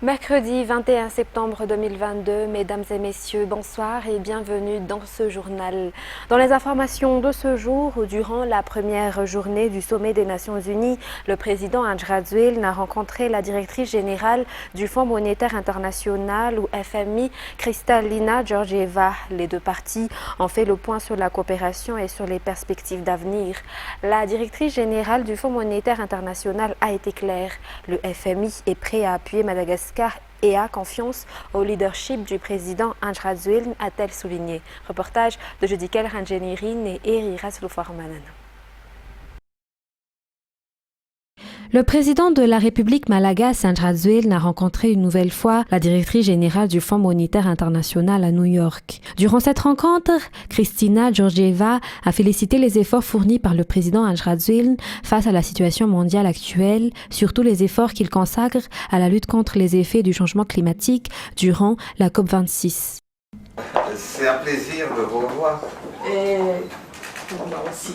Mercredi 21 septembre 2022, mesdames et messieurs, bonsoir et bienvenue dans ce journal. Dans les informations de ce jour, durant la première journée du sommet des Nations Unies, le président Andry Rajoelina a rencontré la directrice générale du Fonds monétaire international ou FMI, Kristalina Georgieva. Les deux parties ont fait le point sur la coopération et sur les perspectives d'avenir. La directrice générale du Fonds monétaire international a été claire. Le FMI est prêt à appuyer Madagascar et a confiance au leadership du président Andry Rajoelina, a-t-elle souligné. Reportage de Judikel Ranjenirin et Eriras Luformanan. Le président de la République malagasy, Andry Rajoelina, a rencontré une nouvelle fois la directrice générale du Fonds monétaire international à New York. Durant cette rencontre, Kristalina Georgieva a félicité les efforts fournis par le président Andry Rajoelina face à la situation mondiale actuelle, surtout les efforts qu'il consacre à la lutte contre les effets du changement climatique durant la COP26. C'est un plaisir de vous revoir.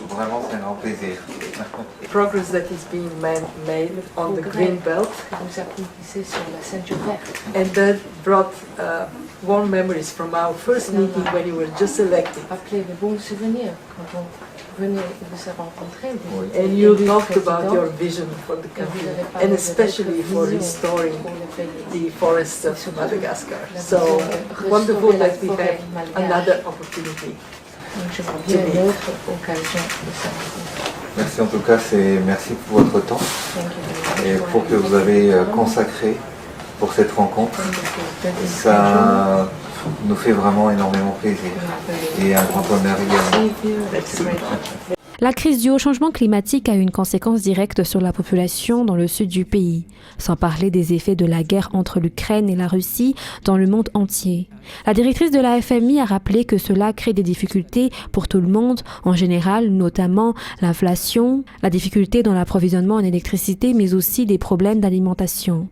Vraiment, c'est un grand plaisir. Progress that is being made on the green belt, and that brought warm memories from our first meeting when you were just elected. And you talked about your vision for the country, and especially for restoring the forests of Madagascar. So wonderful that we have another opportunity. Merci en tout cas, merci pour votre temps et pour que vous avez consacré pour cette rencontre. Ça nous fait vraiment énormément plaisir et un grand honneur également. La crise due au changement climatique a une conséquence directe sur la population dans le sud du pays, sans parler des effets de la guerre entre l'Ukraine et la Russie dans le monde entier. La directrice de la FMI a rappelé que cela crée des difficultés pour tout le monde, en général, notamment l'inflation, la difficulté dans l'approvisionnement en électricité, mais aussi des problèmes d'alimentation.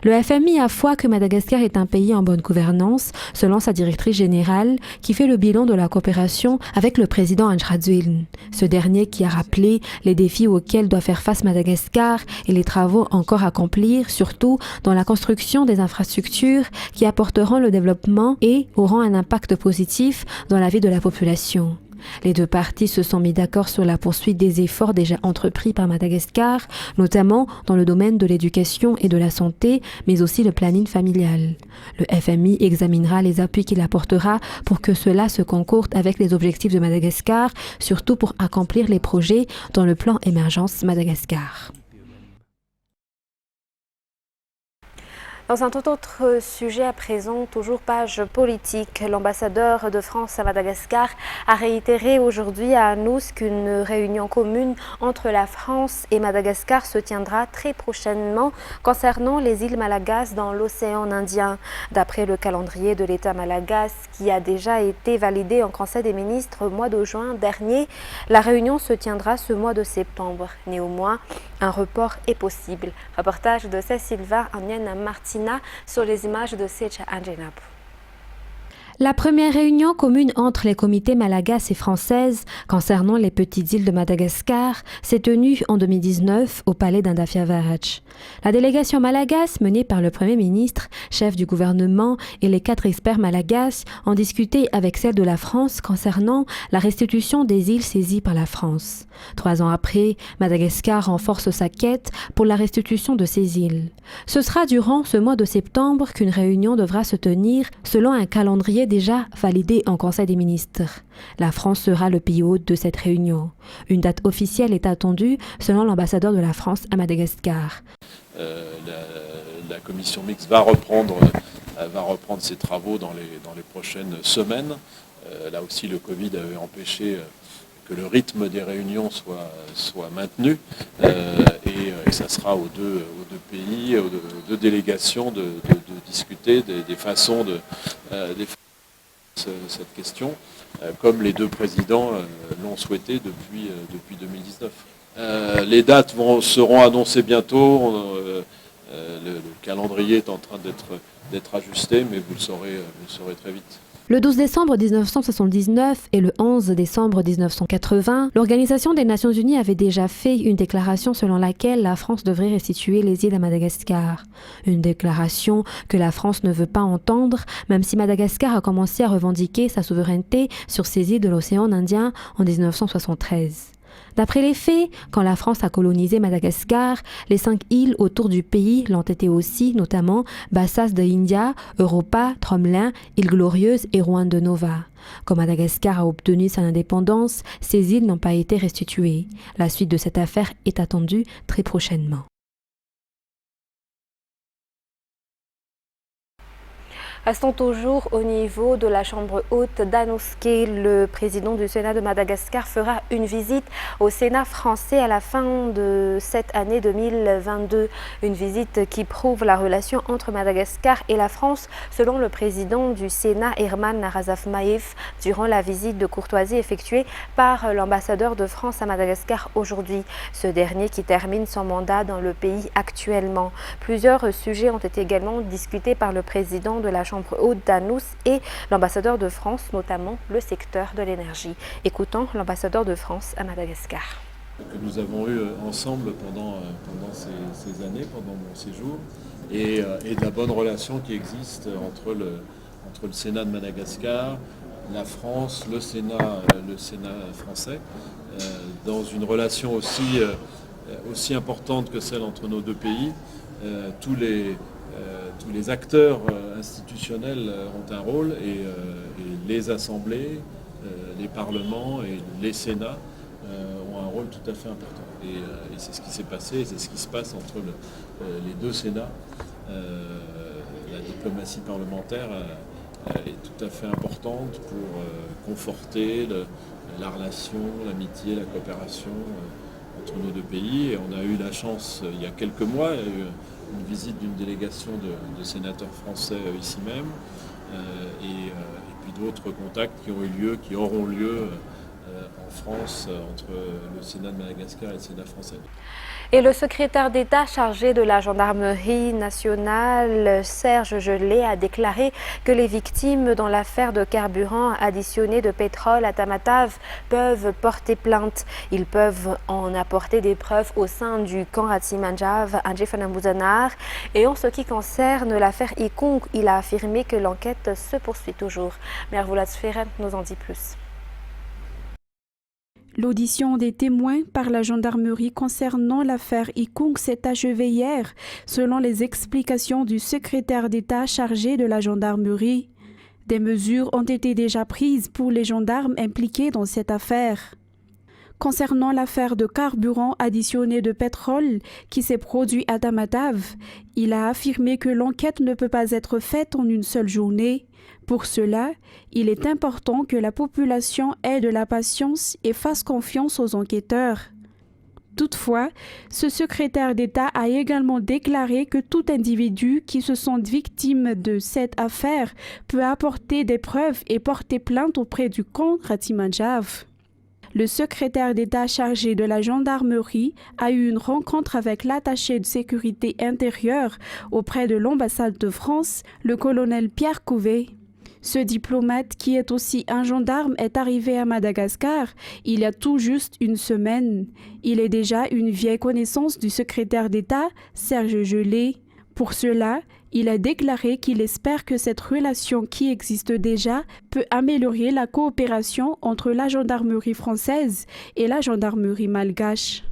Le FMI a foi que Madagascar est un pays en bonne gouvernance, selon sa directrice générale, qui fait le bilan de la coopération avec le président Andry Rajoelina. Ce dernier qui a rappelé les défis auxquels doit faire face Madagascar et les travaux encore à accomplir, surtout dans la construction des infrastructures qui apporteront le développement et auront un impact positif dans la vie de la population. Les deux parties se sont mis d'accord sur la poursuite des efforts déjà entrepris par Madagascar, notamment dans le domaine de l'éducation et de la santé, mais aussi le planning familial. Le FMI examinera les appuis qu'il apportera pour que cela se concorde avec les objectifs de Madagascar, surtout pour accomplir les projets dans le plan Émergence Madagascar. Dans un tout autre sujet à présent, toujours page politique, l'ambassadeur de France à Madagascar a réitéré aujourd'hui à Anous qu'une réunion commune entre la France et Madagascar se tiendra très prochainement concernant les îles Malagasy dans l'océan Indien. D'après le calendrier de l'État malagasy qui a déjà été validé en Conseil des ministres au mois de juin dernier, la réunion se tiendra ce mois de septembre. Néanmoins, un report est possible. Reportage de Cécilva Anienne Martina sur les images de Secha Anjenap. La première réunion commune entre les comités malagasy et françaises concernant les petites îles de Madagascar s'est tenue en 2019 au palais d'Andafiavarach. La délégation malagasy, menée par le Premier ministre, chef du gouvernement et les 4 experts malagasy, ont discuté avec celle de la France concernant la restitution des îles saisies par la France. 3 ans après, Madagascar renforce sa quête pour la restitution de ces îles. Ce sera durant ce mois de septembre qu'une réunion devra se tenir selon un calendrier déjà validé en Conseil des ministres. La France sera le pays hôte de cette réunion. Une date officielle est attendue selon l'ambassadeur de la France à Madagascar. La commission mixte va reprendre ses travaux dans les prochaines semaines. Là aussi, le Covid avait empêché que le rythme des réunions soit maintenu et ça sera aux deux pays, aux deux délégations de discuter des façons de cette question, comme les deux présidents l'ont souhaité depuis 2019. Les dates seront annoncées bientôt. Le calendrier est en train d'être ajusté, mais vous le saurez très vite. Le 12 décembre 1979 et le 11 décembre 1980, l'Organisation des Nations Unies avait déjà fait une déclaration selon laquelle la France devrait restituer les îles à Madagascar. Une déclaration que la France ne veut pas entendre, même si Madagascar a commencé à revendiquer sa souveraineté sur ces îles de l'océan Indien en 1973. D'après les faits, quand la France a colonisé Madagascar, les 5 îles autour du pays l'ont été aussi, notamment Bassas de India, Europa, Tromelin, Île Glorieuse et Rwanda Nova. Quand Madagascar a obtenu son indépendance, ces îles n'ont pas été restituées. La suite de cette affaire est attendue très prochainement. Restons toujours au niveau de la Chambre haute d'Anouské. Le président du Sénat de Madagascar fera une visite au Sénat français à la fin de cette année 2022. Une visite qui prouve la relation entre Madagascar et la France, selon le président du Sénat, Herman Narazafmaïf, durant la visite de courtoisie effectuée par l'ambassadeur de France à Madagascar aujourd'hui. Ce dernier qui termine son mandat dans le pays actuellement. Plusieurs sujets ont été également discutés par le président de la Chambre haute d'Anous et l'ambassadeur de France, notamment le secteur de l'énergie. Écoutons l'ambassadeur de France à Madagascar. Que nous avons eu ensemble pendant ces années, pendant mon séjour, et de la bonne relation qui existe entre le Sénat de Madagascar, la France, le Sénat français, dans une relation aussi importante que celle entre nos deux pays. Tous les acteurs institutionnels ont un rôle et les assemblées, les parlements et les sénats ont un rôle tout à fait important. Et c'est ce qui s'est passé, c'est ce qui se passe entre les deux sénats. La diplomatie parlementaire est tout à fait importante pour conforter la relation, l'amitié, la coopération entre nos deux pays. Et on a eu la chance, il y a quelques mois, il y a eu une visite d'une délégation de sénateurs français ici même, et puis d'autres contacts qui ont eu lieu, qui auront lieu en France entre le Sénat de Madagascar et le Sénat français. Et le secrétaire d'État chargé de la gendarmerie nationale, Serge Gelé, a déclaré que les victimes dans l'affaire de carburant additionné de pétrole à Tamatave peuvent porter plainte. Ils peuvent en apporter des preuves au sein du camp Ratimanjave à Djefanamouzanar. Et en ce qui concerne l'affaire Ikung, il a affirmé que l'enquête se poursuit toujours. Mervoula Tsferen nous en dit plus. L'audition des témoins par la gendarmerie concernant l'affaire Ikung s'est achevée hier, selon les explications du secrétaire d'État chargé de la gendarmerie. Des mesures ont été déjà prises pour les gendarmes impliqués dans cette affaire. Concernant l'affaire de carburant additionné de pétrole qui s'est produit à Tamatave, il a affirmé que l'enquête ne peut pas être faite en une seule journée. Pour cela, il est important que la population ait de la patience et fasse confiance aux enquêteurs. Toutefois, ce secrétaire d'État a également déclaré que tout individu qui se sent victime de cette affaire peut apporter des preuves et porter plainte auprès du camp Ratimanjave. Le secrétaire d'État chargé de la gendarmerie a eu une rencontre avec l'attaché de sécurité intérieure auprès de l'ambassade de France, le colonel Pierre Couvet. Ce diplomate, qui est aussi un gendarme, est arrivé à Madagascar il y a tout juste une semaine. Il est déjà une vieille connaissance du secrétaire d'État, Serge Gelé. Pour cela, il a déclaré qu'il espère que cette relation qui existe déjà peut améliorer la coopération entre la gendarmerie française et la gendarmerie malgache.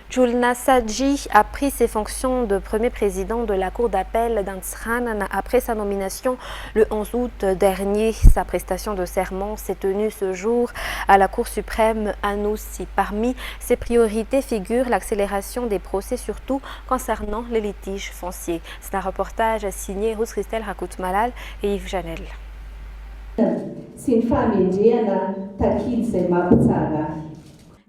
Julna Sadji a pris ses fonctions de premier président de la Cour d'appel d'Antsran après sa nomination le 11 août dernier. Sa prestation de serment s'est tenue ce jour à la Cour suprême à Noussi. Parmi ses priorités figure l'accélération des procès, surtout concernant les litiges fonciers. C'est un reportage signé Ruth Christelle Rakout-Malal et Yves Janel.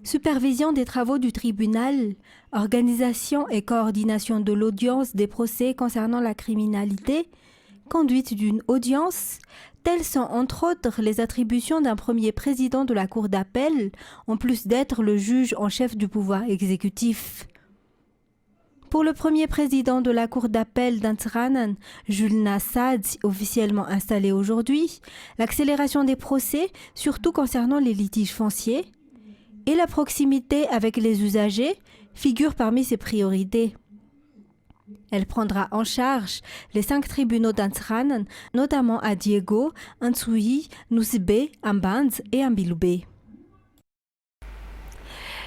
Supervision des travaux du tribunal, organisation et coordination de l'audience des procès concernant la criminalité, conduite d'une audience, telles sont entre autres les attributions d'un premier président de la Cour d'appel, en plus d'être le juge en chef du pouvoir exécutif. Pour le premier président de la Cour d'appel d'Antsranan, Julna Saad, officiellement installé aujourd'hui, l'accélération des procès, surtout concernant les litiges fonciers, et la proximité avec les usagers figurent parmi ses priorités. Elle prendra en charge les 5 tribunaux d'Antsranan, notamment à Diego, Antsouyi, Nusibe, Ambanz et Ambiloubé.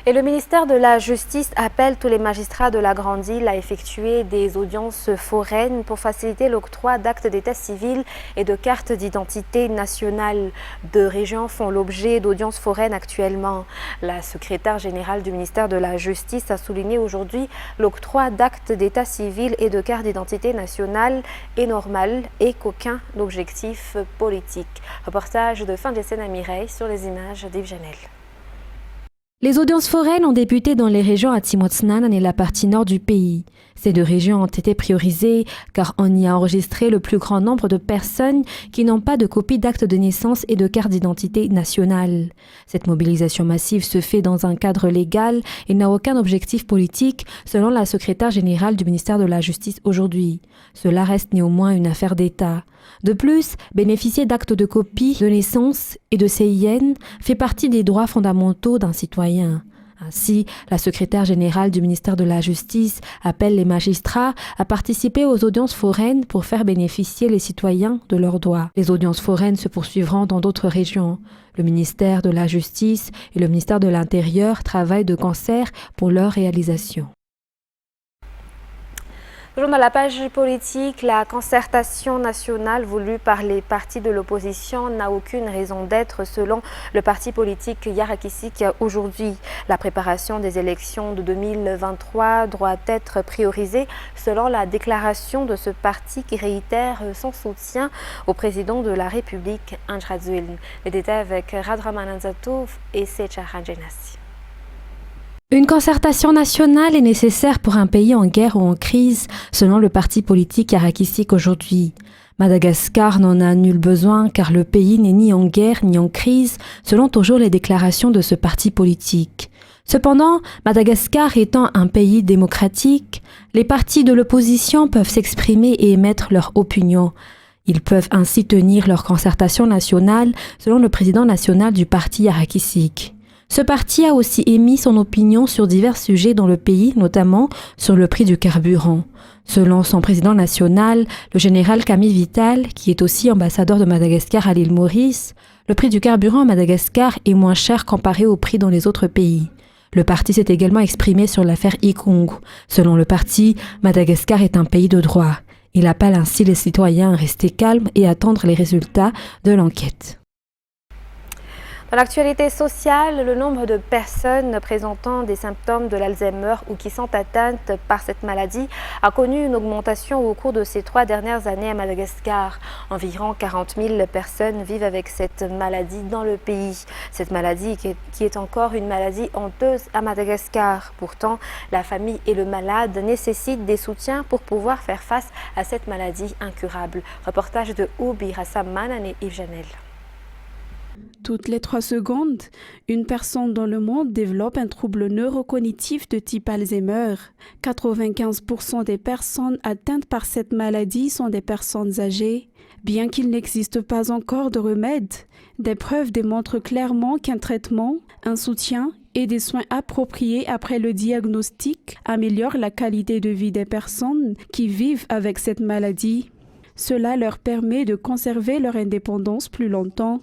Et le ministère de la Justice appelle tous les magistrats de la Grande Île à effectuer des audiences foraines pour faciliter l'octroi d'actes d'état civil et de cartes d'identité nationale. 2 régions font l'objet d'audiences foraines actuellement. La secrétaire générale du ministère de la Justice a souligné aujourd'hui l'octroi d'actes d'état civil et de cartes d'identité nationale est normal et qu'aucun objectif politique. Reportage de fin de scène à Mireille sur les images d'Yves Janel. Les audiences foraines ont débuté dans les régions Atimotsnanan et la partie nord du pays. Ces 2 régions ont été priorisées car on y a enregistré le plus grand nombre de personnes qui n'ont pas de copie d'acte de naissance et de carte d'identité nationale. Cette mobilisation massive se fait dans un cadre légal et n'a aucun objectif politique, selon la secrétaire générale du ministère de la Justice aujourd'hui. Cela reste néanmoins une affaire d'État. De plus, bénéficier d'actes de copie de naissance et de CIN fait partie des droits fondamentaux d'un citoyen. Ainsi, la secrétaire générale du ministère de la Justice appelle les magistrats à participer aux audiences foraines pour faire bénéficier les citoyens de leurs droits. Les audiences foraines se poursuivront dans d'autres régions. Le ministère de la Justice et le ministère de l'Intérieur travaillent de concert pour leur réalisation. Toujours dans la page politique, la concertation nationale voulue par les partis de l'opposition n'a aucune raison d'être selon le parti politique Yarakisik aujourd'hui. La préparation des élections de 2023 doit être priorisée selon la déclaration de ce parti qui réitère son soutien au président de la République, Ange Radzuelin. Les détails avec Radraman Anzatouf et Secha Ranjenassi. Une concertation nationale est nécessaire pour un pays en guerre ou en crise, selon le parti politique Yarakisik aujourd'hui. Madagascar n'en a nul besoin car le pays n'est ni en guerre ni en crise, selon toujours les déclarations de ce parti politique. Cependant, Madagascar étant un pays démocratique, les partis de l'opposition peuvent s'exprimer et émettre leur opinion. Ils peuvent ainsi tenir leur concertation nationale, selon le président national du parti Yarakisik. Ce parti a aussi émis son opinion sur divers sujets dans le pays, notamment sur le prix du carburant. Selon son président national, le général Camille Vital, qui est aussi ambassadeur de Madagascar à l'île Maurice, le prix du carburant à Madagascar est moins cher comparé au prix dans les autres pays. Le parti s'est également exprimé sur l'affaire Ikung. Selon le parti, Madagascar est un pays de droit. Il appelle ainsi les citoyens à rester calmes et attendre les résultats de l'enquête. Dans l'actualité sociale, le nombre de personnes présentant des symptômes de l'Alzheimer ou qui sont atteintes par cette maladie a connu une augmentation au cours de ces 3 dernières années à Madagascar. Environ 40 000 personnes vivent avec cette maladie dans le pays. Cette maladie qui est encore une maladie honteuse à Madagascar. Pourtant, la famille et le malade nécessitent des soutiens pour pouvoir faire face à cette maladie incurable. Reportage de Oubi Rassammanan et Yves Janel. Toutes les 3 secondes, une personne dans le monde développe un trouble neurocognitif de type Alzheimer. 95% des personnes atteintes par cette maladie sont des personnes âgées. Bien qu'il n'existe pas encore de remède, des preuves démontrent clairement qu'un traitement, un soutien et des soins appropriés après le diagnostic améliorent la qualité de vie des personnes qui vivent avec cette maladie. Cela leur permet de conserver leur indépendance plus longtemps.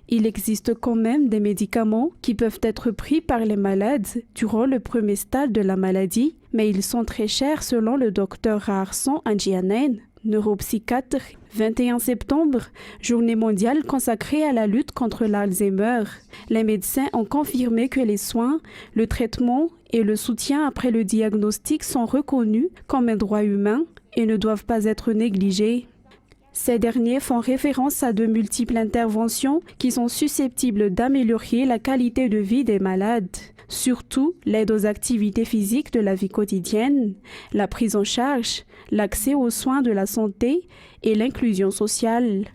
Il existe quand même des médicaments qui peuvent être pris par les malades durant le premier stade de la maladie, mais ils sont très chers selon le docteur Raharsan Andjianen, neuropsychiatre. 21 septembre, journée mondiale consacrée à la lutte contre l'Alzheimer. Les médecins ont confirmé que les soins, le traitement et le soutien après le diagnostic sont reconnus comme un droit humain et ne doivent pas être négligés. Ces derniers font référence à de multiples interventions qui sont susceptibles d'améliorer la qualité de vie des malades, surtout l'aide aux activités physiques de la vie quotidienne, la prise en charge, l'accès aux soins de la santé et l'inclusion sociale.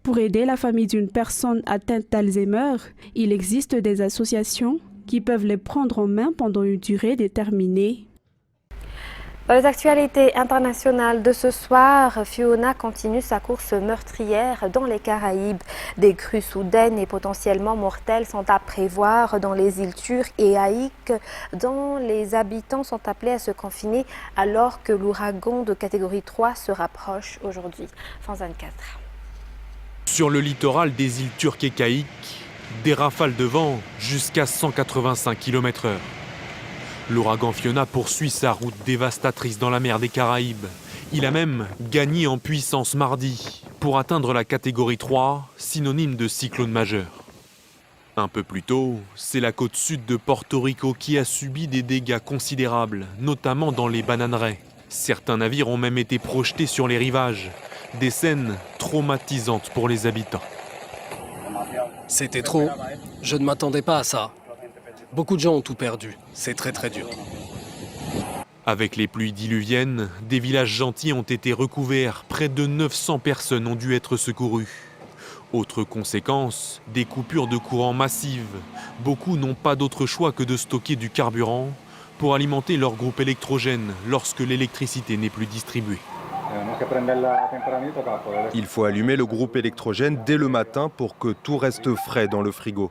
Pour aider la famille d'une personne atteinte d'Alzheimer, il existe des associations qui peuvent les prendre en main pendant une durée déterminée. Dans les actualités internationales de ce soir, Fiona continue sa course meurtrière dans les Caraïbes. Des crues soudaines et potentiellement mortelles sont à prévoir dans les îles Turques et Haïques, dont les habitants sont appelés à se confiner alors que l'ouragan de catégorie 3 se rapproche aujourd'hui. France 24. Sur le littoral des îles Turques et Caïques, des rafales de vent jusqu'à 185 km/h. L'ouragan Fiona poursuit sa route dévastatrice dans la mer des Caraïbes. Il a même gagné en puissance mardi pour atteindre la catégorie 3, synonyme de cyclone majeur. Un peu plus tôt, c'est la côte sud de Porto Rico qui a subi des dégâts considérables, notamment dans les bananeraies. Certains navires ont même été projetés sur les rivages. Des scènes traumatisantes pour les habitants. C'était trop. Je ne m'attendais pas à ça. Beaucoup de gens ont tout perdu. C'est très très dur. Avec les pluies diluviennes, des villages entiers ont été recouverts. Près de 900 personnes ont dû être secourues. Autre conséquence, des coupures de courant massives. Beaucoup n'ont pas d'autre choix que de stocker du carburant pour alimenter leur groupe électrogène lorsque l'électricité n'est plus distribuée. Il faut allumer le groupe électrogène dès le matin pour que tout reste frais dans le frigo.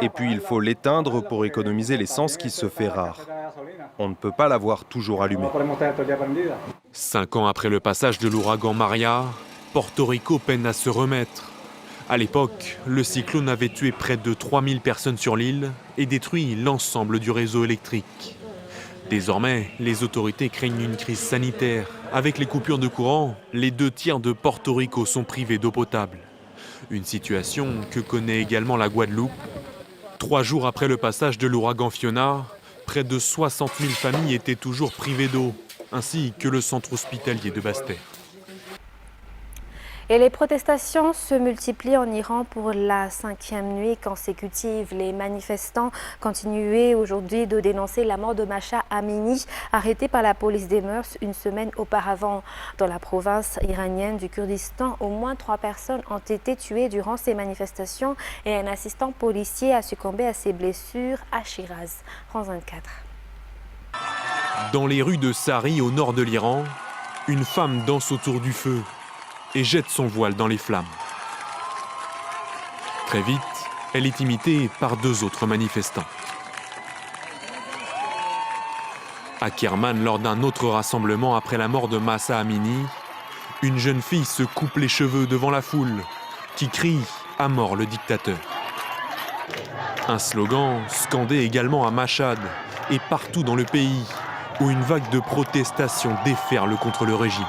Et puis il faut l'éteindre pour économiser l'essence qui se fait rare. On ne peut pas l'avoir toujours allumée. 5 ans après le passage de l'ouragan Maria, Porto Rico peine à se remettre. À l'époque, le cyclone avait tué près de 3000 personnes sur l'île et détruit l'ensemble du réseau électrique. Désormais, les autorités craignent une crise sanitaire. Avec les coupures de courant, les 2/3 de Porto Rico sont privés d'eau potable. Une situation que connaît également la Guadeloupe. 3 jours après le passage de l'ouragan Fiona, près de 60 000 familles étaient toujours privées d'eau, ainsi que le centre hospitalier de Basse-Terre. Et les protestations se multiplient en Iran pour la 5e nuit consécutive. Les manifestants continuaient aujourd'hui de dénoncer la mort de Mahsa Amini, arrêté par la police des mœurs une semaine auparavant. Dans la province iranienne du Kurdistan, au moins 3 personnes ont été tuées durant ces manifestations et un assistant policier a succombé à ses blessures à Shiraz. France 24. Dans les rues de Sari, au nord de l'Iran, une femme danse autour du feu et jette son voile dans les flammes. Très vite, elle est imitée par 2 autres manifestants. À Kerman, lors d'un autre rassemblement après la mort de Mahsa Amini, une jeune fille se coupe les cheveux devant la foule, qui crie « À mort le dictateur ». Un slogan scandé également à Mashhad et partout dans le pays, où une vague de protestations déferle contre le régime.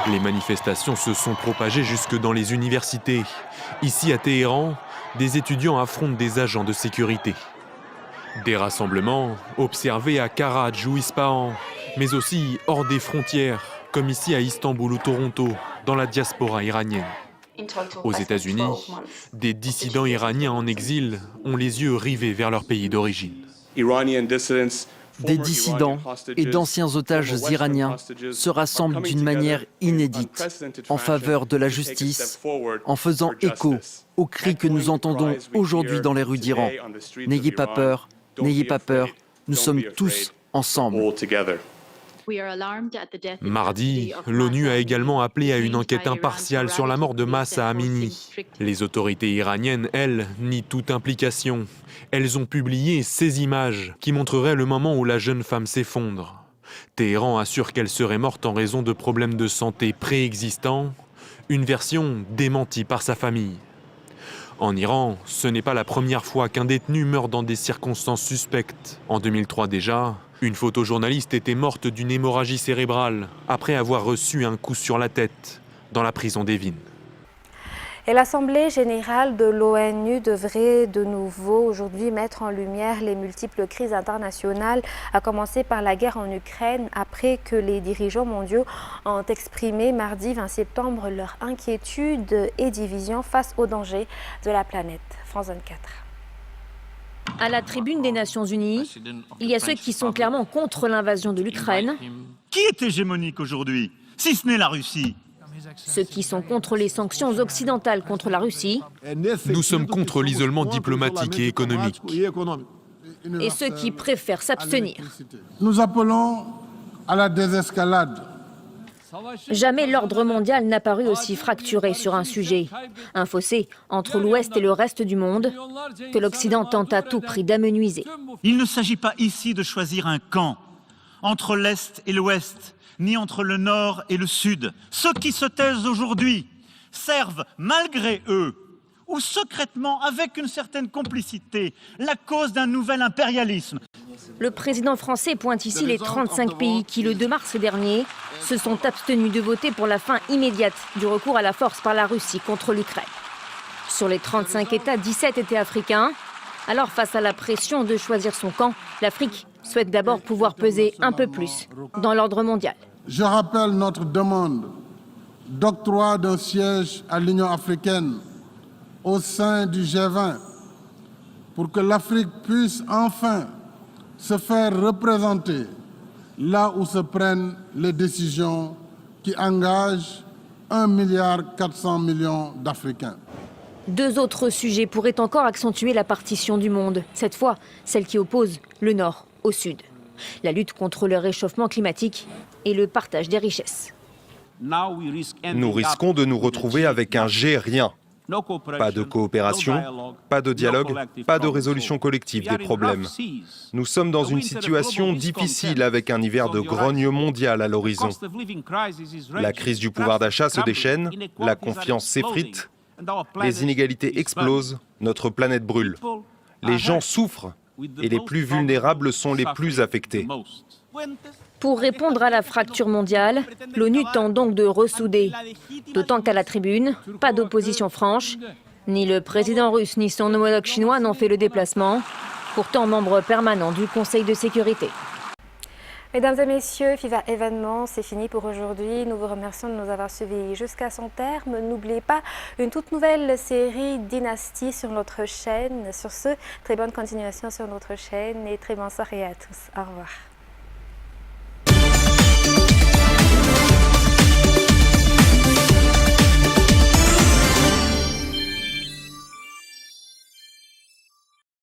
Les manifestations se sont propagées jusque dans les universités. Ici à Téhéran, des étudiants affrontent des agents de sécurité. Des rassemblements observés à Karaj ou Ispahan, mais aussi hors des frontières, comme ici à Istanbul ou Toronto, dans la diaspora iranienne. Aux États-Unis, des dissidents iraniens en exil ont les yeux rivés vers leur pays d'origine. Des dissidents et d'anciens otages iraniens se rassemblent d'une manière inédite en faveur de la justice, en faisant écho aux cris que nous entendons aujourd'hui dans les rues d'Iran. N'ayez pas peur, nous sommes tous ensemble. Mardi, l'ONU a également appelé à une enquête impartiale sur la mort de Mahsa Amini. Les autorités iraniennes, elles, nient toute implication. Elles ont publié ces images qui montreraient le moment où la jeune femme s'effondre. Téhéran assure qu'elle serait morte en raison de problèmes de santé préexistants, une version démentie par sa famille. En Iran, ce n'est pas la première fois qu'un détenu meurt dans des circonstances suspectes. En 2003 déjà, une photojournaliste était morte d'une hémorragie cérébrale après avoir reçu un coup sur la tête dans la prison d'Evin. Et l'Assemblée générale de l'ONU devrait de nouveau aujourd'hui mettre en lumière les multiples crises internationales, à commencer par la guerre en Ukraine, après que les dirigeants mondiaux ont exprimé mardi 20 septembre leur inquiétude et division face aux dangers de la planète. France 24. À la tribune des Nations Unies, il y a ceux qui sont clairement contre l'invasion de l'Ukraine. Qui est hégémonique aujourd'hui, si ce n'est la Russie? Ceux qui sont contre les sanctions occidentales contre la Russie Nous sommes contre l'isolement diplomatique et économique. et ceux qui préfèrent s'abstenir. Nous appelons à la désescalade. Jamais l'ordre mondial n'a paru aussi fracturé sur un sujet. Un fossé entre l'Ouest et le reste du monde que l'Occident tente à tout prix d'amenuiser. Il ne s'agit pas ici de choisir un camp entre l'Est et l'Ouest, ni entre le Nord et le Sud. Ceux qui se taisent aujourd'hui servent, malgré eux, ou secrètement, avec une certaine complicité, la cause d'un nouvel impérialisme. Le président français pointe ici les 35 pays qui, le 2 mars dernier, se sont abstenus de voter pour la fin immédiate du recours à la force par la Russie contre l'Ukraine. Sur les 35 États, 17 étaient africains. Alors, face à la pression de choisir son camp, l'Afrique souhaite d'abord pouvoir peser un peu plus dans l'ordre mondial. Je rappelle notre demande d'octroi d'un siège à l'Union africaine au sein du G20 pour que l'Afrique puisse enfin se faire représenter là où se prennent les décisions qui engagent 1,4 milliard d'Africains. 2 autres sujets pourraient encore accentuer la partition du monde, cette fois celle qui oppose le Nord au Sud. La lutte contre le réchauffement climatique et le partage des richesses. Nous risquons de nous retrouver avec un G-rien. Pas de coopération, pas de dialogue, pas de résolution collective des problèmes. Nous sommes dans une situation difficile avec un hiver de grogne mondial à l'horizon. La crise du pouvoir d'achat se déchaîne, la confiance s'effrite, les inégalités explosent, notre planète brûle. Les gens souffrent et les plus vulnérables sont les plus affectés. Pour répondre à la fracture mondiale, l'ONU tente donc de ressouder. D'autant qu'à la tribune, pas d'opposition franche. Ni le président russe ni son homologue chinois n'ont fait le déplacement, pourtant membre permanent du Conseil de sécurité. Mesdames et messieurs, FIFA événement, c'est fini pour aujourd'hui. Nous vous remercions de nous avoir suivis jusqu'à son terme. N'oubliez pas une toute nouvelle série Dynastie sur notre chaîne. Sur ce, très bonne continuation sur notre chaîne et très bonne soirée à tous. Au revoir.